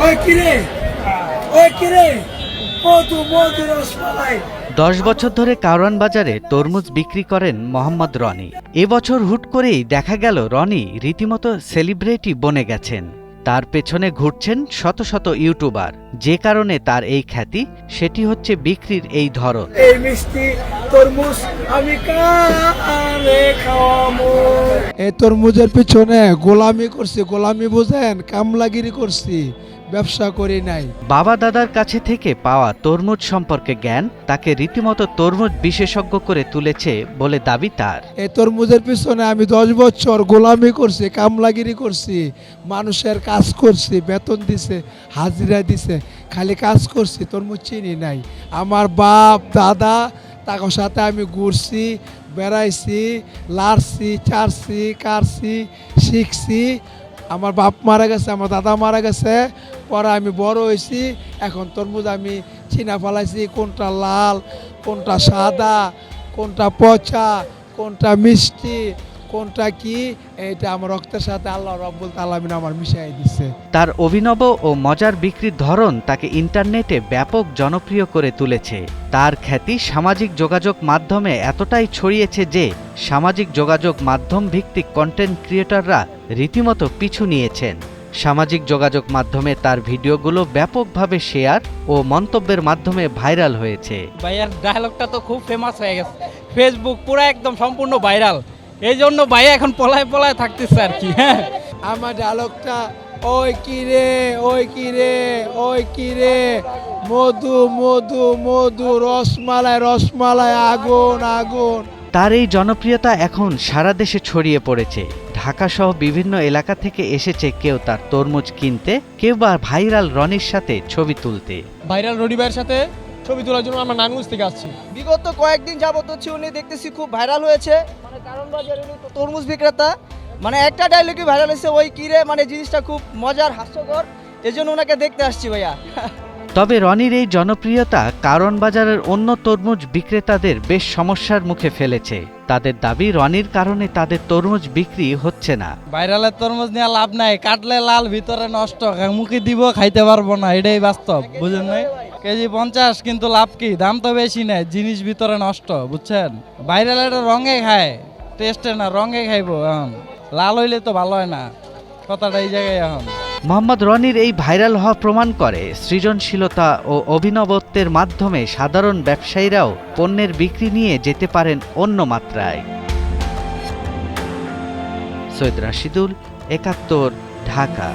ওই কিরে, ওই কিরে, মধু মধু রসমালাই। 10 বছর ধরে কারওয়ান বাজারে তরমুজ বিক্রি করেন মোহাম্মদ রনি। এবছর হুট করেই দেখা গেল রনি রীতিমতো সেলিব্রিটি বনে গেছেন। তার পেছনে ঘুরছেন শত শত ইউটিউবার। যে কারণে তার এই খ্যাতি, সেটি হচ্ছে বিক্রির এই ধরন। এই মিষ্টি তরমুজ আমি কারে খাওয়াবো। এই তরমুজের পিছনে গোলামি করছি, গোলামি বুঝেন, কামলাগিরি করছি, ব্যবসা করি নাই। বাবা দাদার কাছে থেকে পাওয়া তরমুজ সম্পর্কে জ্ঞান তাকে রীতিমতো তরমুজ বিশেষজ্ঞ করে তুলেছে বলে দাবি তার। এই তরমুজের পিছনে আমি 10 বছর গোলামি করছি, কামলাগিরি করছি, মানুষের কাজ করছি, বেতন দিছে, হাজিরা দিছে, খালি কাজ করছি, তরমুজ চিনি নাই। আমার বাপ দাদা তার সাথে আমি ঘুরছি, বেড়াইছি, লাড়ছি, চারছি, কারছি, শিখছি। আমার বাপ মারা গেছে, আমার দাদা মারা গেছে, পরে আমি বড় হয়েছি। এখন তরমুজ আমি চিনা ফেলাইছি, কোনটা লাল, কোনটা সাদা, কোনটা পচা, কোনটা মিষ্টি, কোনটা কি, এইটা আমার রক্তের সাথে আল্লাহ রাব্বুল আলামিন আমার মিশাই দিছে। তার অভিনব ও মজার বিক্রির ধরন তাকে ইন্টারনেটে ব্যাপক জনপ্রিয় করে তুলেছে। তার খ্যাতি সামাজিক যোগাযোগ মাধ্যমে এতটাই ছড়িয়েছে যে সামাজিক যোগাযোগ মাধ্যম ভিত্তিক কন্টেন্ট ক্রিয়েটররা রীতিমতো পিছু নিয়েছেন। সামাজিক যোগাযোগ মাধ্যমে তার ভিডিওগুলো ব্যাপকভাবে শেয়ার ও মন্তব্যের মাধ্যমে ভাইরাল হয়েছে। ভাইয়ার ডায়লগটা তো খুব ফেমাস হয়ে গেছে, ফেসবুক পুরো একদম সম্পূর্ণ ভাইরাল। এই জন্য ভাইয়া এখন পলায় পলায় থাকতেছে আর কি। হ্যাঁ, আমার ডায়লগটা ওই কিরে, ওই কিরে, ওই কিরে, মধু মধু মধু রসমালাই রসমালাই, আগুন আগুন। তার এই জনপ্রিয়তা এখন সারা দেশে ছড়িয়ে পড়েছে। ঢাকা সহ বিভিন্ন এলাকা থেকে এসেছে কেউ তার তরমুজ কিনতে, কেউ বা ভাইরাল রনির সাথে ছবি তুলতে। ভাইরাল রনি ভাইয়ের সাথে ছবি তোলার জন্য আমরা নারায়ণগঞ্জ থেকে আসছি। বিগত কয়েকদিন যাবত হচ্ছে উনি দেখতেছি খুব ভাইরাল হয়েছে, মানে কারণ বাজার উনি তো তরমুজ বিক্রেতা, মানে একটা ডায়লগই ভাইরাল হয়েছে, ওই কিরে, মানে জিনিসটা খুব মজার, হাস্যকর, এই জন্য ওনাকে দেখতে আসছি ভাইয়া। তবে রনির এই জনপ্রিয়তা কারওয়ান বাজারের অন্য তরমুজ বিক্রেতাদের বেশ সমস্যার মুখে ফেলেছে। তাদের দাবি রনির কারণে তাদের তরমুজ বিক্রি হচ্ছে না। ভাইরালের তরমুজ নিয়ে লাভ নাই, কাটলে লাল ভিতরে নষ্ট, মুখে দিব খাইতে পারবো না, এটাই বাস্তব, বুঝেন নাই? কেজি 50, কিন্তু লাভ কি, দাম তো বেশি নেই, জিনিস ভিতরে নষ্ট, বুঝছেন? ভাইরালের রঙে খায়, টেস্টে না, রঙে খাইবো। এখন লাল হইলে তো ভালো হয় না, কথাটা এই জায়গায়। এখন মোহাম্মদ রনির এই ভাইরাল হওয়া প্রমাণ করে সৃজনশীলতা ও অভিনবত্বের মাধ্যমে সাধারণ ব্যবসায়ীরাও পণ্যের বিক্রি নিয়ে যেতে পারেন অন্য মাত্রায়। সৈয়দ রাশিদুল, ৭১, ঢাকা।